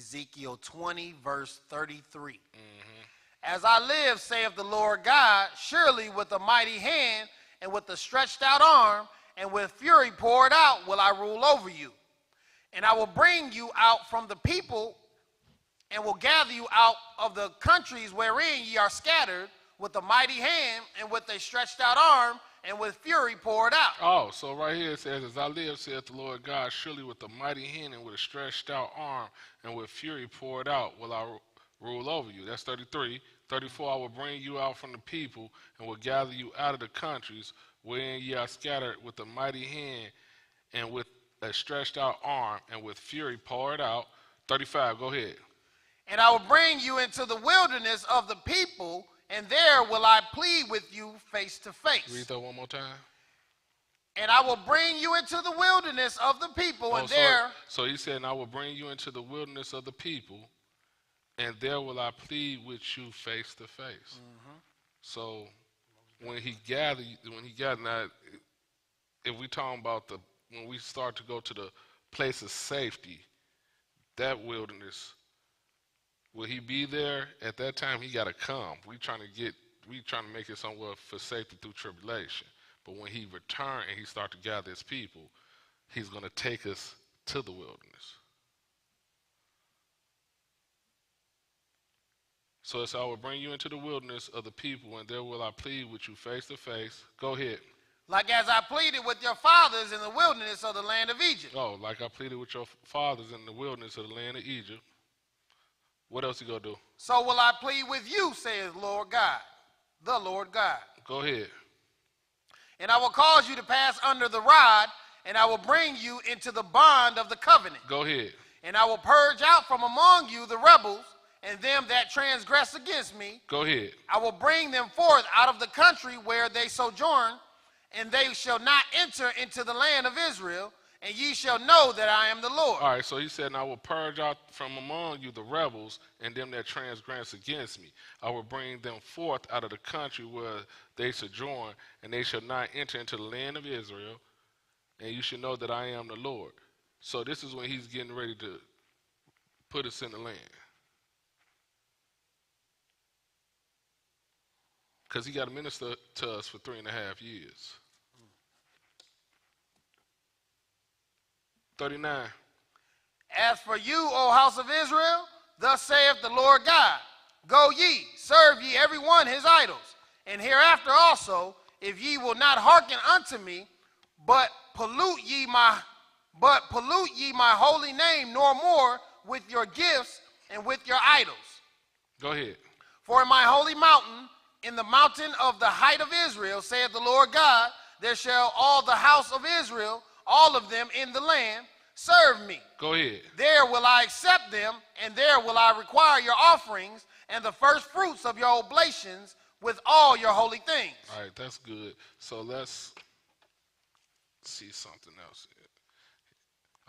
Ezekiel 20, verse 33. As I live, saith the Lord God, surely with a mighty hand and with a stretched out arm and with fury poured out will I rule over you. And I will bring you out from the people and will gather you out of the countries wherein ye are scattered with a mighty hand and with a stretched out arm and with fury poured out. Oh, so right here it says, as I live, saith the Lord God, surely with a mighty hand and with a stretched out arm and with fury poured out will I rule over you. That's 33. 34, I will bring you out from the people and will gather you out of the countries wherein ye are scattered with a mighty hand and with a stretched out arm and with fury poured out. 35, go ahead. And I will bring you into the wilderness of the people, and there will I plead with you face to face. Read that one more time. And I will bring you into the wilderness of the people, and there... So he said, and I will bring you into the wilderness of the people, and there will I plead with you face to face. So when he gathered, now, if we talking about when we start to go to the place of safety, that wilderness, will he be there at that time? He got to come. We trying to make it somewhere for safety through tribulation. But when he return and he start to gather his people, he's going to take us to the wilderness. So it's I will bring you into the wilderness of the people, and there will I plead with you face to face. Go ahead. Like as I pleaded with your fathers in the wilderness of the land of Egypt. Oh, like I pleaded with your fathers in the wilderness of the land of Egypt. What else you gonna do? So will I plead with you, says Lord God, the Lord God. Go ahead. And I will cause you to pass under the rod, and I will bring you into the bond of the covenant. Go ahead. And I will purge out from among you the rebels, and them that transgress against me. Go ahead. I will bring them forth out of the country where they sojourn, and they shall not enter into the land of Israel, and ye shall know that I am the Lord. All right, so he said, and I will purge out from among you the rebels and them that transgress against me. I will bring them forth out of the country where they sojourn, and they shall not enter into the land of Israel, and you shall know that I am the Lord. So this is when he's getting ready to put us in the land. Because he got to minister to us for 3.5 years. 39. As for you, O house of Israel, thus saith the Lord God, go ye, serve ye every one his idols, and hereafter also, if ye will not hearken unto me, but pollute ye my holy name no more with your gifts and with your idols. Go ahead. For in my holy mountain, in the mountain of the height of Israel, saith the Lord God, there shall all the house of Israel, all of them in the land, serve me. Go ahead. There will I accept them, and there will I require your offerings and the first fruits of your oblations with all your holy things. All right, that's good. So let's see something else.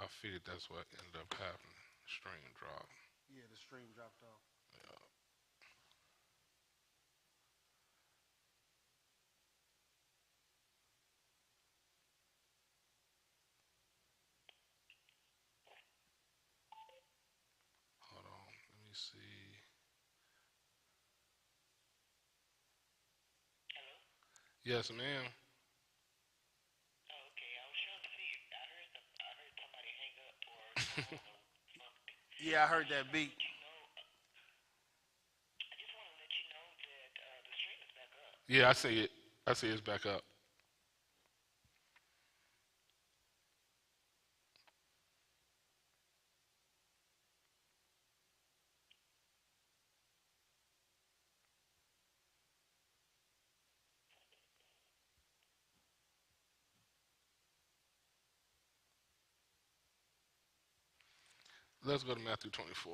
I figured that's what ended up happening. Stream dropped. Yeah, the stream dropped off. Yeah. Hold on, let me see. Hello? Yes, ma'am. Oh, okay, I was trying to see. I heard somebody hang up or something. Yeah, I heard that beat. I just want to let you know that the stream is back up. Yeah, I see it. I see it's back up. Let's go to Matthew 24.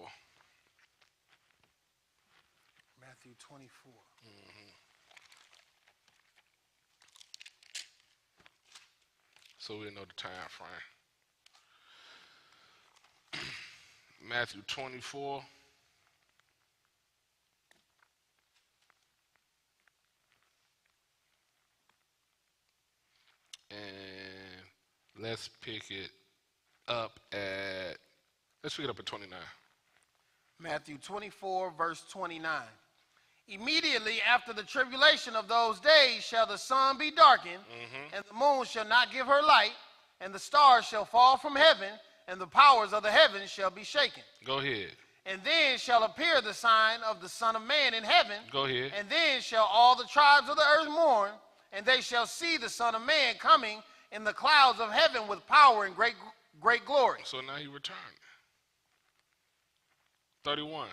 Matthew 24. So we know the time frame. Matthew 24. And let's pick it up at 29. Matthew 24, verse 29. Immediately after the tribulation of those days shall the sun be darkened, and the moon shall not give her light, and the stars shall fall from heaven, and the powers of the heavens shall be shaken. Go ahead. And then shall appear the sign of the Son of Man in heaven. Go ahead. And then shall all the tribes of the earth mourn, and they shall see the Son of Man coming in the clouds of heaven with power and great glory. So now he returned. 31.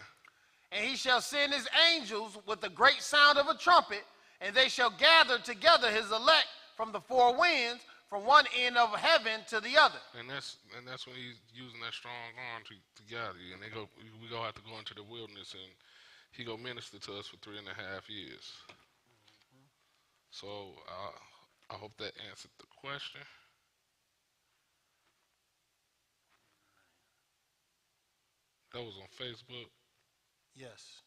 And he shall send his angels with the great sound of a trumpet, and they shall gather together his elect from the four winds, from one end of heaven to the other. And that's when he's using that strong arm to gather you. And we go have to go into the wilderness, and he go minister to us for 3.5 years. So I hope that answered the question. That was on Facebook. Yes.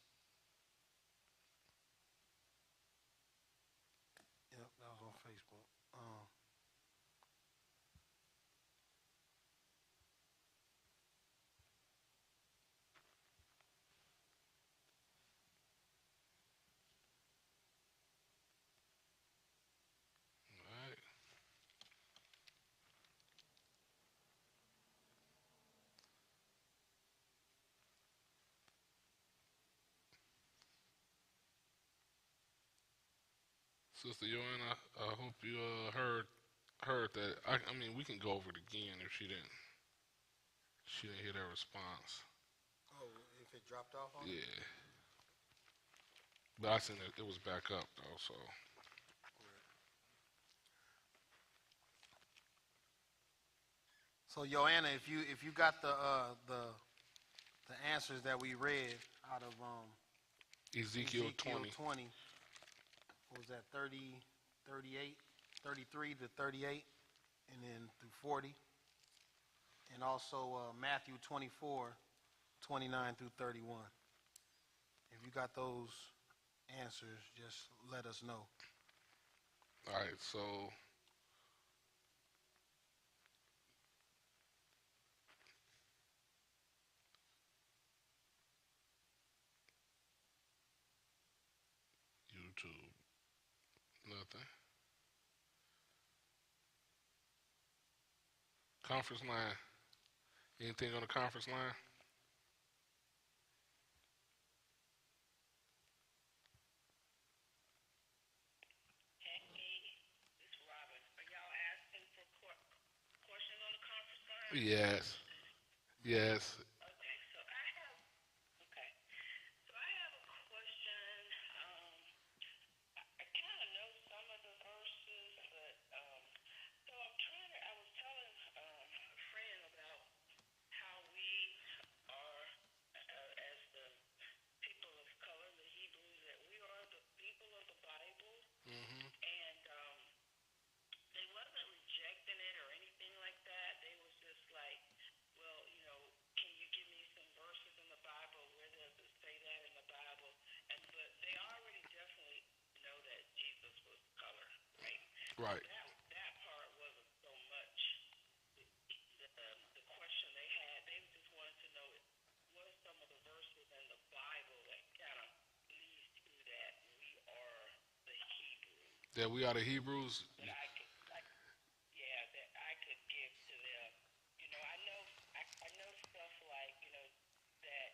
Yep, that was on Facebook. All right. Sister Joanna, I hope you heard that. I mean, we can go over it again if she didn't hear that response. Oh, if it dropped off on you? Yeah. But I seen it was back up though, so. So Joanna, if you got the answers that we read out of Ezekiel 20. 20, what was that, 30, 38, 33 to 38, and then through 40, and also Matthew 24, 29 through 31. If you got those answers, just let us know. All right, so YouTube, nothing. Conference line, anything on the conference line? Yes. Yes. Okay, so I have a question. I kind of know some of the verses, but so I was telling a friend about how we are, as the people of color, the Hebrews, that we are the people of the Bible, and they wasn't rejecting it or anything like that. They was just like, well, can you give me some verses in the Bible? Where does it say that in the Bible? But they already definitely know that Jesus was color, right? Right. That part wasn't so much the question they had. They just wanted to know what are some of the verses in the Bible that kind of leads to that we are the Hebrews. That we are the Hebrews. That I could give to them. I know stuff like, that,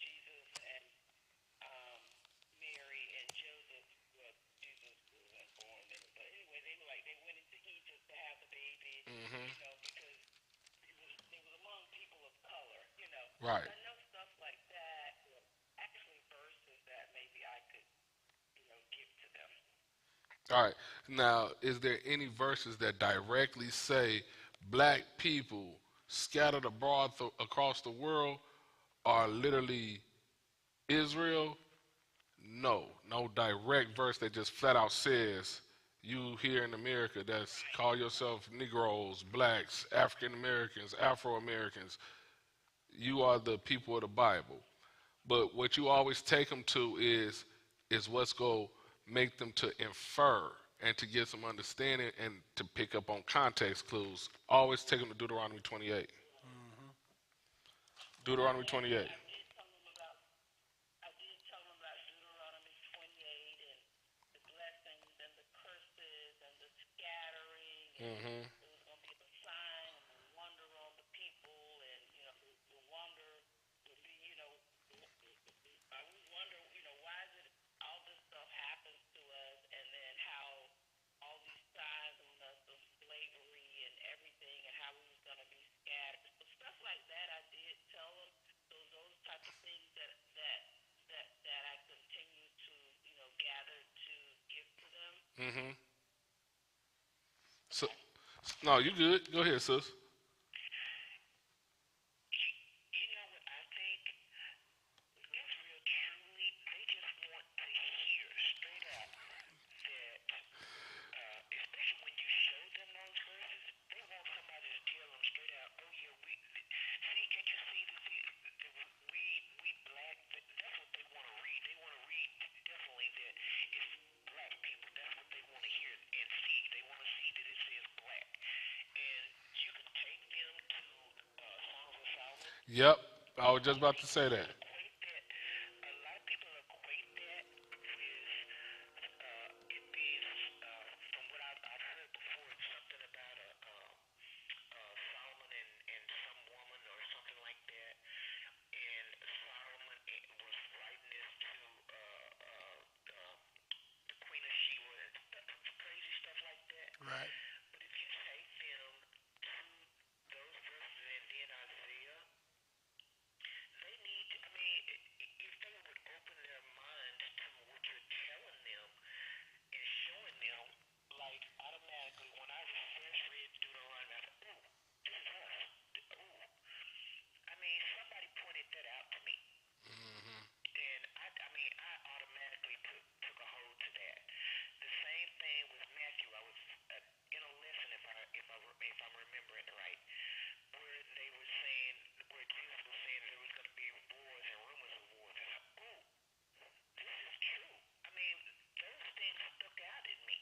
Jesus and Mary and Joseph, well, Jesus wasn't born then, but anyway, they were like, they went into Egypt to have the baby, because it was among people of color, Right. I know stuff like that, actually verses that maybe I could, give to them. All right. Now, is there any verses that directly say black people scattered abroad across the world are literally Israel? No direct verse that just flat out says you here in America that's call yourself Negroes, blacks, African Americans, Afro Americans, you are the people of the Bible. But what you always take them to is what's going to make them to infer and to get some understanding and to pick up on context clues. Always take them to Deuteronomy 28. Deuteronomy 28. I did tell them Mm-hmm. It was going to be the sign and the wonder on the people, and the wonder would be, I would wonder, why is it all this stuff happens to us, and then how all these signs on us of slavery and everything, and how we was going to be scattered. So stuff like that, I did tell them. So those types of things that I continue to, gather to give to them. Mm-hmm. So, no, you good. Go ahead, sis. You know what I think? It's real truly, they just want to hear straight up that, especially when you show them those verses, they want somebody to tell them straight out, oh yeah, can't you see that we black, that's what they want to read. They want to read definitely that it's black people. That's what they want to hear and see. They want to see that it says black. And you can take them to Songs of Solomon. Yep, I was just about to say that. Equate that. A lot of people equate that with it being, from what I've heard before, it's something about Solomon and some woman or something like that. And Solomon was writing this to the Queen of Sheba and crazy stuff like that. Right. But if you take them to those verses and then Isaiah, they need to, if they would open their minds to what you're telling them and showing them, like automatically, when I first read Deuteronomy, I thought, ooh, this is us. Ooh. Somebody pointed that out to me. Mm-hmm. And I automatically took a hold to that. The same thing with Matthew. I was in a lesson, if I'm remembering right, where they were saying, where Jesus was saying there was going to be wars and rumors of wars. And I thought, ooh, this is true. Those things stuck out at me.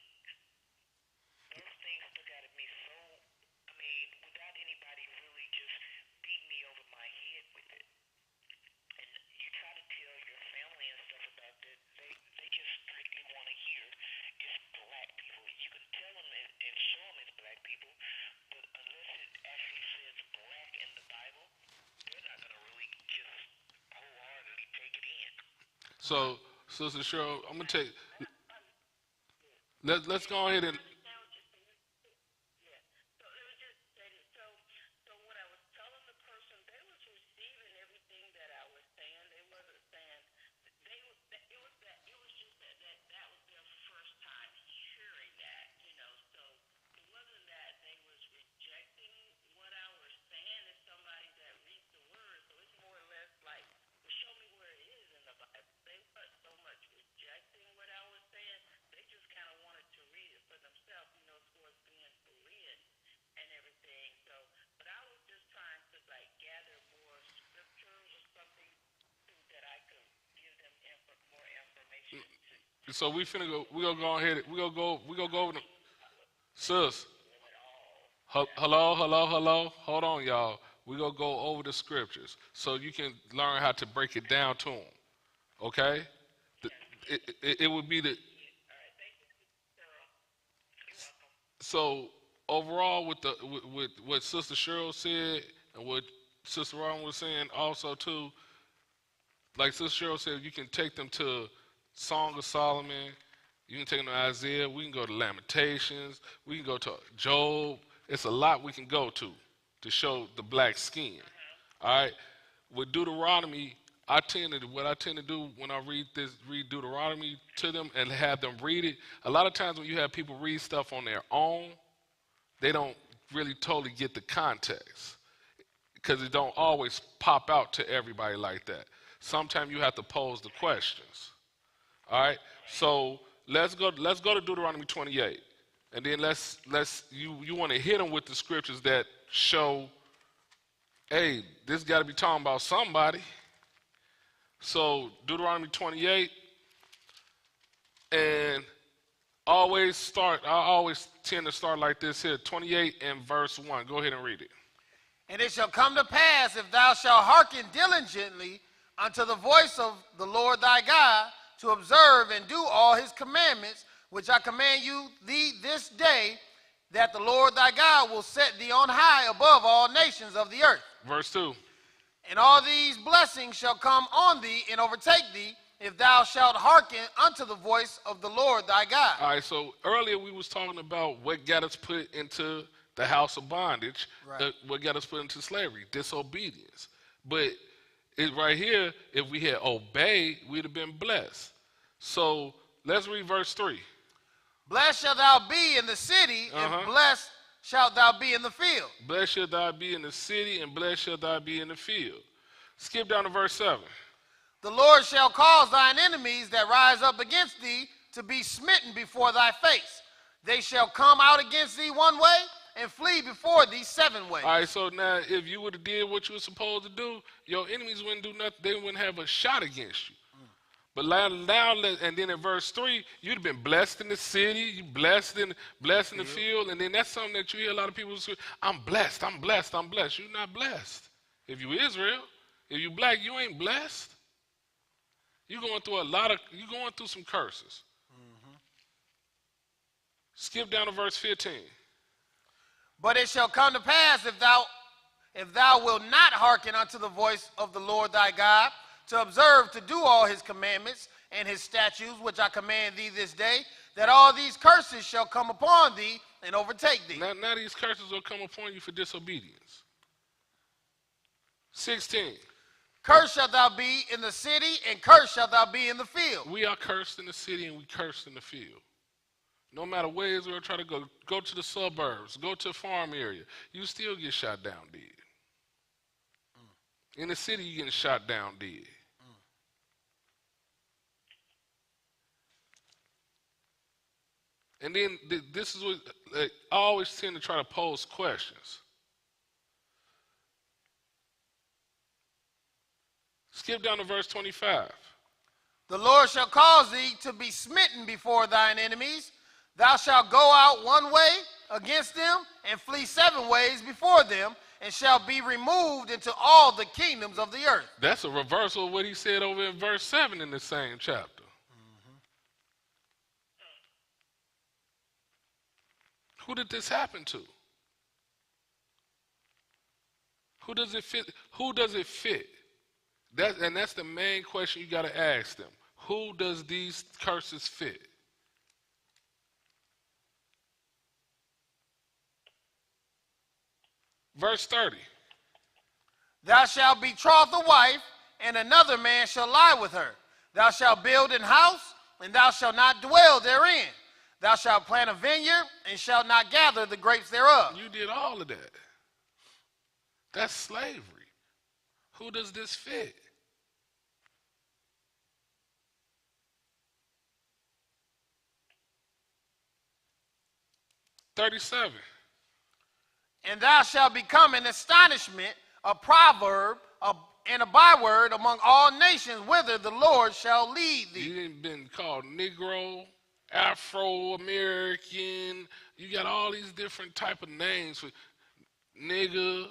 Those things stuck out at me so, without anybody really just beating me over my head with it. And you try to tell your family and stuff about that, they just strictly want to hear it's black people. You can tell them and show them it's black people, but unless it actually says black in the Bible, they're not going to really just wholeheartedly take it in. So, Sister Cheryl, I'm gonna take. Let's go ahead and. So it was just so when I was telling the person, they was receiving everything that I was saying. They wasn't saying it was just that was their first time hearing that, So it wasn't that they was rejecting what I was saying. It's somebody that reads the word, so it's more or less like, well, show me where it is in the Bible. They weren't so much rejecting what I was saying. They just kind of wanted to read it for themselves, as far as being Berean and everything. So, but I was just trying to gather more scriptures or something that I could give them more information to. So we finna go. We gonna go ahead. We gonna go over the. Sis. Hello. Hold on, y'all. We gonna go over the scriptures so you can learn how to break it down to them. Okay? It would be the. So overall, with what Sister Cheryl said and what Sister Ron was saying, also too, like Sister Cheryl said, you can take them to Song of Solomon, you can take them to Isaiah, we can go to Lamentations, we can go to Job. It's a lot we can go to show the black skin. All right. With Deuteronomy, what I tend to do when I read Deuteronomy to them and have them read it. A lot of times when you have people read stuff on their own, they don't really totally get the context because it don't always pop out to everybody like that. Sometimes you have to pose the questions. All right. So let's go to Deuteronomy 28, and then you want to hit them with the scriptures that show, hey, this got to be talking about somebody. So Deuteronomy 28, and I always tend to start like this here, 28 and verse 1. Go ahead and read it. And it shall come to pass, if thou shalt hearken diligently unto the voice of the Lord thy God, to observe and do all his commandments, which I command thee this day, that the Lord thy God will set thee on high above all nations of the earth. Verse 2. And all these blessings shall come on thee and overtake thee, if thou shalt hearken unto the voice of the Lord thy God. All right, so earlier we was talking about what got us put into the house of bondage, Right. what got us put into slavery, disobedience. But it right here, if we had obeyed, we'd have been blessed. So let's read verse 3. Blessed shalt thou be in the city, and blessed shalt thou be in the field. Blessed shall thou be in the city, and blessed shall thou be in the field. Skip down to verse 7. The Lord shall cause thine enemies that rise up against thee to be smitten before thy face. They shall come out against thee one way and flee before thee 7 ways. All right, so now if you would have did what you were supposed to do, your enemies wouldn't do nothing. They wouldn't have a shot against you. But now, and then in verse 3, you'd have been blessed in the city, you blessed in the field, and then that's something that you hear a lot of people say, I'm blessed, I'm blessed, I'm blessed. You're not blessed. If you Israel, if you black, you ain't blessed. You're going through some curses. Skip down to verse 15. But it shall come to pass, if thou wilt not hearken unto the voice of the Lord thy God, to observe to do all his commandments and his statutes, which I command thee this day, that all these curses shall come upon thee and overtake thee. Now these curses will come upon you for disobedience. 16. Cursed shalt thou be in the city, and cursed shalt thou be in the field. We are cursed in the city, and we cursed in the field. No matter where Israel try to go to the suburbs, go to a farm area, you still get shot down dead. In the city, you're getting shot down dead. And then this is what I always tend to try to pose questions. Skip down to verse 25. The Lord shall cause thee to be smitten before thine enemies. Thou shalt go out one way against them, and flee 7 ways before them, and shall be removed into all the kingdoms of the earth. That's a reversal of what he said over in verse 7 in the same chapter. Who did this happen to? Who does it fit? Who does it fit? That's the main question you got to ask them. Who does these curses fit? Verse 30. Thou shalt betroth a wife, and another man shall lie with her. Thou shalt build an house, and thou shalt not dwell therein. Thou shalt plant a vineyard, and shalt not gather the grapes thereof. You did all of that. That's slavery. Who does this fit? $37. And thou shalt become an astonishment, a proverb, and a byword among all nations, whither the Lord shall lead thee. You ain't been called Negro, Afro-American. You got all these different type of names for nigga,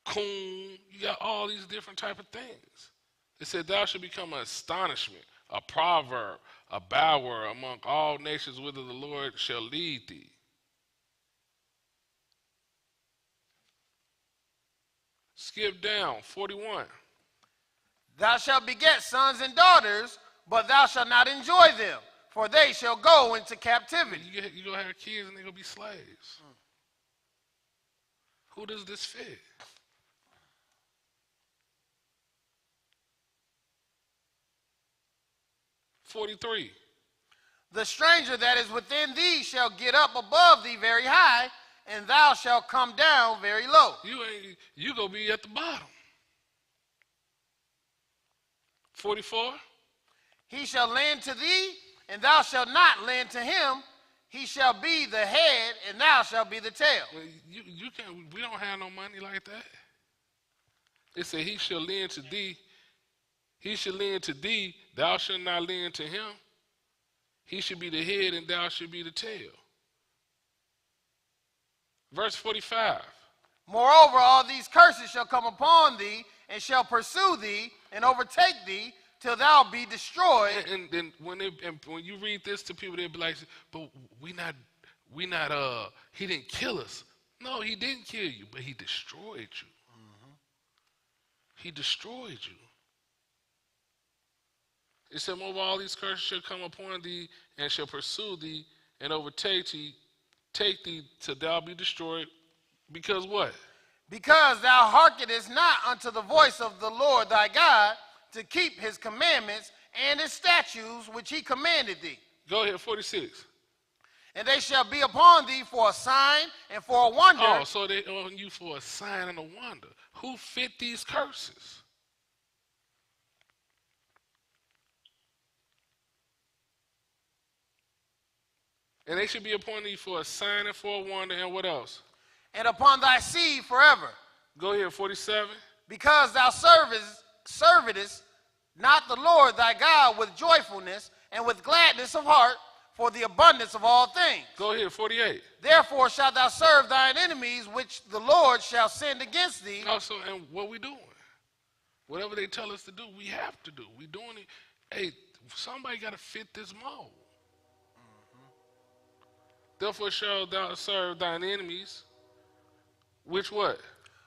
coon. You got all these different type of things. It said thou shalt become an astonishment, a proverb, a byword among all nations, whither the Lord shall lead thee. Skip down, 41. Thou shalt beget sons and daughters, but thou shalt not enjoy them, for they shall go into captivity. You going to have kids and they're going to be slaves. Who does this fit? $43. The stranger that is within thee shall get up above thee very high, and thou shalt come down very low. You gonna be at the bottom. 44. He shall lend to thee, and thou shalt not lend to him. He shall be the head, and thou shalt be the tail. Well, you can't. We don't have no money like that. It said he shall lend to thee. He shall lend to thee. Thou shalt not lend to him. He should be the head, and thou should be the tail. Verse 45. Moreover, all these curses shall come upon thee, and shall pursue thee, and overtake thee, till thou be destroyed. And when you read this to people, they'll be like, "But he didn't kill us. No, he didn't kill you, but he destroyed you. He destroyed you. It said, moreover, all these curses shall come upon thee, and shall pursue thee, and overtake thee, take thee till thou be destroyed. Because what? Because thou hearkenest not unto the voice of the Lord thy God, to keep his commandments and his statutes which he commanded thee. Go ahead, 46. And they shall be upon thee for a sign and for a wonder. Oh, so they on you for a sign and a wonder. Who fit these curses? And they should be upon thee for a sign and for a wonder, and what else? And upon thy seed forever. Go ahead, 47. Because thou servest not the Lord thy God with joyfulness and with gladness of heart, for the abundance of all things. Go ahead, 48. Therefore shalt thou serve thine enemies, which the Lord shall send against thee. Also, and what we doing? Whatever they tell us to do, we have to do. We doing it. Hey, somebody got to fit this mold. Therefore shalt thou serve thine enemies, which what?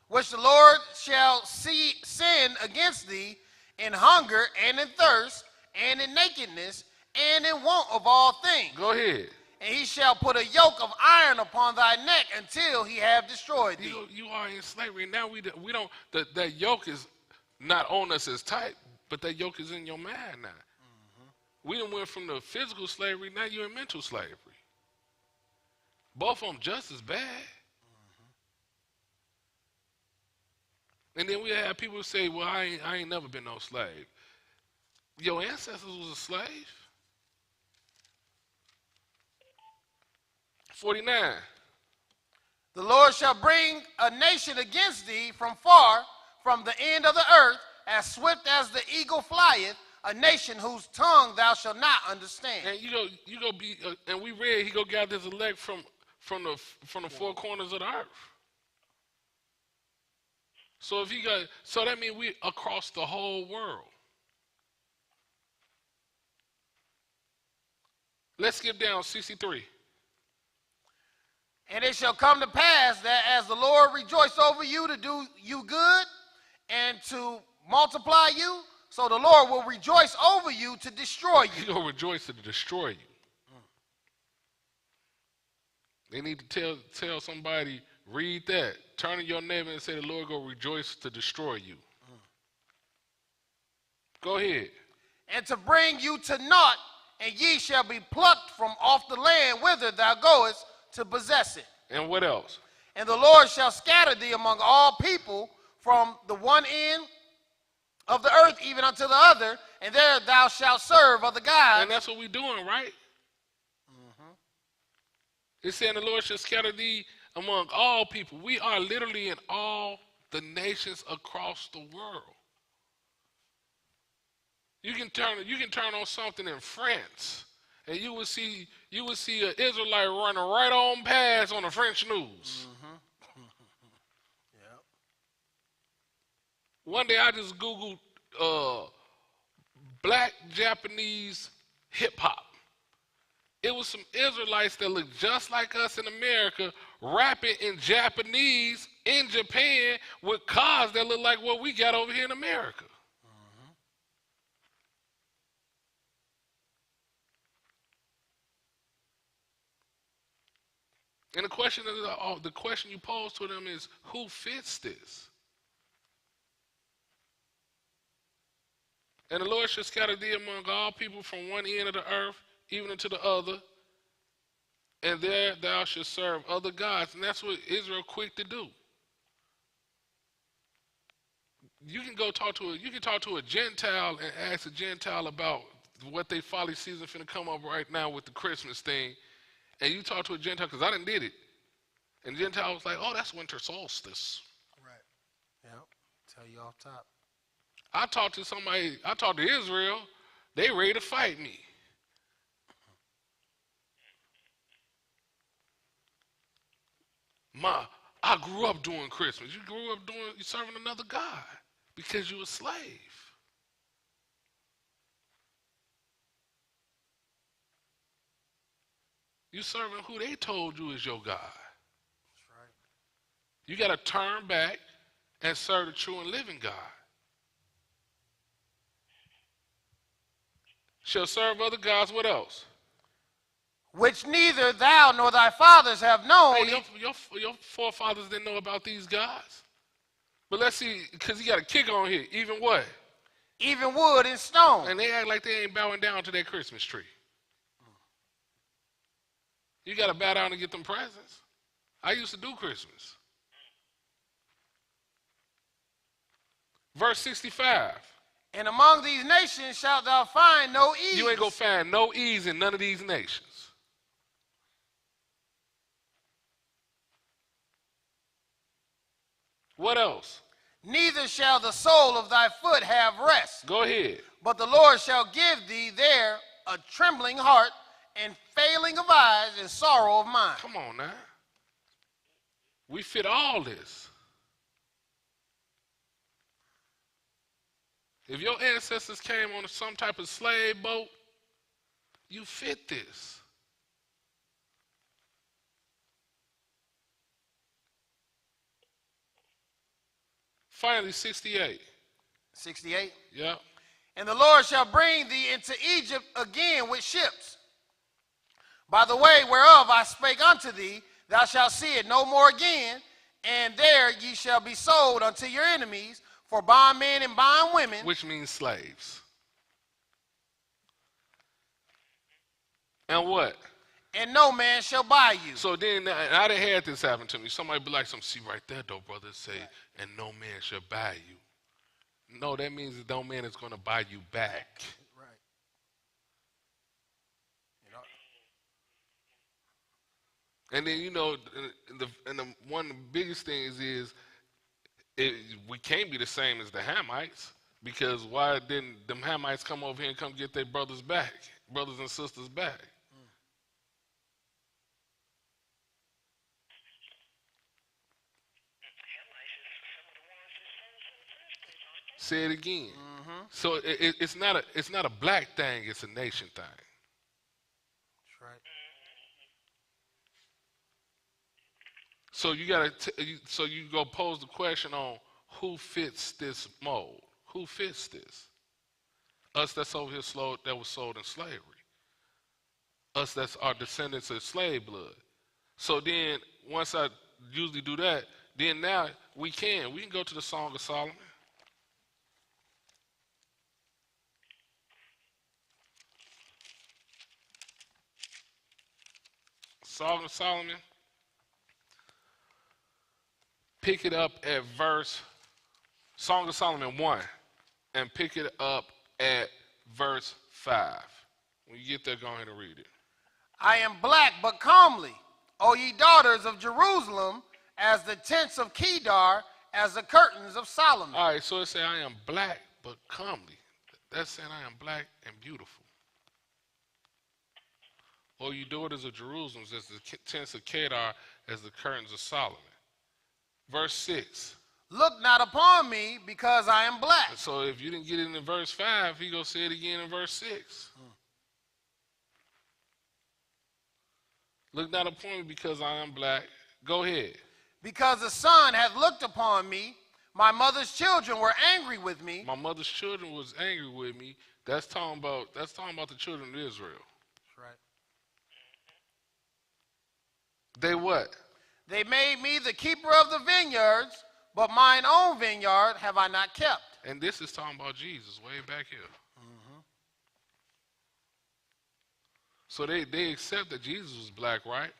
Which the Lord shall send against thee in hunger and in thirst and in nakedness and in want of all things. Go ahead. And he shall put a yoke of iron upon thy neck until he have destroyed thee. You are in slavery. Now we don't, that yoke is not on us as tight, but that yoke is in your mind now. We done went from the physical slavery, now you're in mental slavery. Both of them just as bad. And then we have people who say, well, I ain't never been no slave. Your ancestors was a slave. 49. The Lord shall bring a nation against thee from far, from the end of the earth, as swift as the eagle flieth, a nation whose tongue thou shalt not understand. And you go be, and we read he go gather his elect from the four corners of the earth. So if so that means we across the whole world. Let's skip down 63. And it shall come to pass that as the Lord rejoiced over you to do you good and to multiply you, so the Lord will rejoice over you to destroy you. He will rejoice to destroy you. They need to tell somebody, read that. Turn to your neighbor and say the Lord will rejoice to destroy you. Go ahead. And to bring you to naught, and ye shall be plucked from off the land whither thou goest to possess it. And what else? And the Lord shall scatter thee among all people from the one end of the earth even unto the other, and there thou shalt serve other gods. And that's what we're doing, right? It's saying the Lord shall scatter thee among all people. We are literally in all the nations across the world. You can turn on something in France, and you will see an Israelite running right on past on the French news. Yep. One day I just Googled black Japanese hip hop. It was some Israelites that looked just like us in America rapping in Japanese in Japan with cars that look like what we got over here in America. And the question you pose to them is, who fits this? And the Lord shall scatter thee among all people from one end of the earth even unto the other, and there thou shalt serve other gods. And that's what Israel quick to do. You can talk to a Gentile and ask a Gentile about what they folly season finna come up right now with the Christmas thing. And you talk to a Gentile, because I done did it. And the Gentile was like, oh, that's winter solstice. Right. Yep. Tell you off top. I talked to Israel, they ready to fight me. I grew up doing Christmas. You grew up you serving another God because you a slave. You serving who they told you is your God. That's right. You got to turn back and serve the true and living God. Shall serve other gods, what else? Which neither thou nor thy fathers have known. Hey, your forefathers didn't know about these gods. But let's see, because he got a kick on here. Even what? Even wood and stone. And they act like they ain't bowing down to their Christmas tree. You got to bow down to get them presents. I used to do Christmas. Verse 65. And among these nations shalt thou find no ease. You ain't going to find no ease in none of these nations. What else? Neither shall the sole of thy foot have rest. Go ahead. But the Lord shall give thee there a trembling heart and failing of eyes and sorrow of mind. Come on now. We fit all this. If your ancestors came on some type of slave boat, you fit this. Finally, 68. 68. Yeah. And the Lord shall bring thee into Egypt again with ships. By the way whereof I spake unto thee, thou shalt see it no more again, and there ye shall be sold unto your enemies for bondmen and bondwomen. Which means slaves. And what? And no man shall buy you. So then, I done had this happen to me. Somebody be like, see right there, though, brother, say, right. And no man shall buy you. No, that means that no man is going to buy you back. Right. And then, one of the biggest things is we can't be the same as the Hamites, because why didn't them Hamites come over here and come get their brothers and sisters back? Say it again. Mm-hmm. So it's not a black thing, it's a nation thing. That's right. So you go pose the question on who fits this mold? Who fits this? Us that's over here that was sold in slavery. Us that's our descendants of slave blood. So then once I usually do that, then now we can go to the Song of Solomon. Song of Solomon, pick it up at Song of Solomon 1, and pick it up at verse 5. When you get there, go ahead and read it. I am black but comely, O ye daughters of Jerusalem, as the tents of Kedar, as the curtains of Solomon. All right, so it says, I am black but comely. That's saying I am black and beautiful. O you daughters of Jerusalem, as the tents of Kedar, as the curtains of Solomon. Verse 6. Look not upon me, because I am black. So if you didn't get it in verse 5, he going to say it again in verse 6. Look not upon me, because I am black. Go ahead. Because the sun hath looked upon me, my mother's children were angry with me. My mother's children was angry with me. That's talking about the children of Israel. That's right. They what? They made me the keeper of the vineyards, but mine own vineyard have I not kept. And this is talking about Jesus way back here. Mm-hmm. So they accept that Jesus was black, right?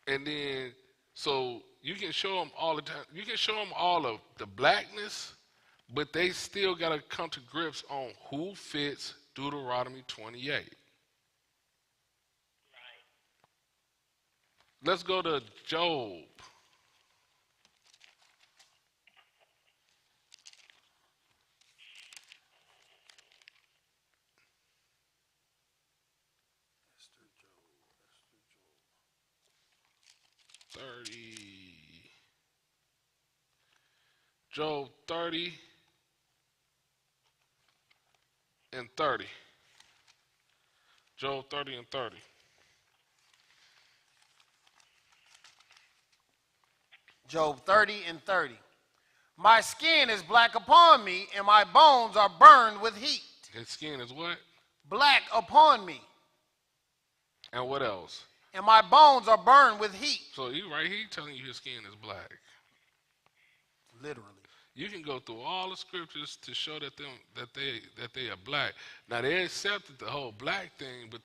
And then, so you can show them all the time. You can show them all of the blackness, but they still got to come to grips on who fits Deuteronomy 28. Let's go to Job. Job 30 and 30. Job 30 and 30. Job 30 and 30. My skin is black upon me, and my bones are burned with heat. His skin is what? Black upon me, And what else? and my bones are burned with heat. So he right here telling you his skin is black. Literally. You can go through all the scriptures to show that they are black. Now they accepted the whole black thing, but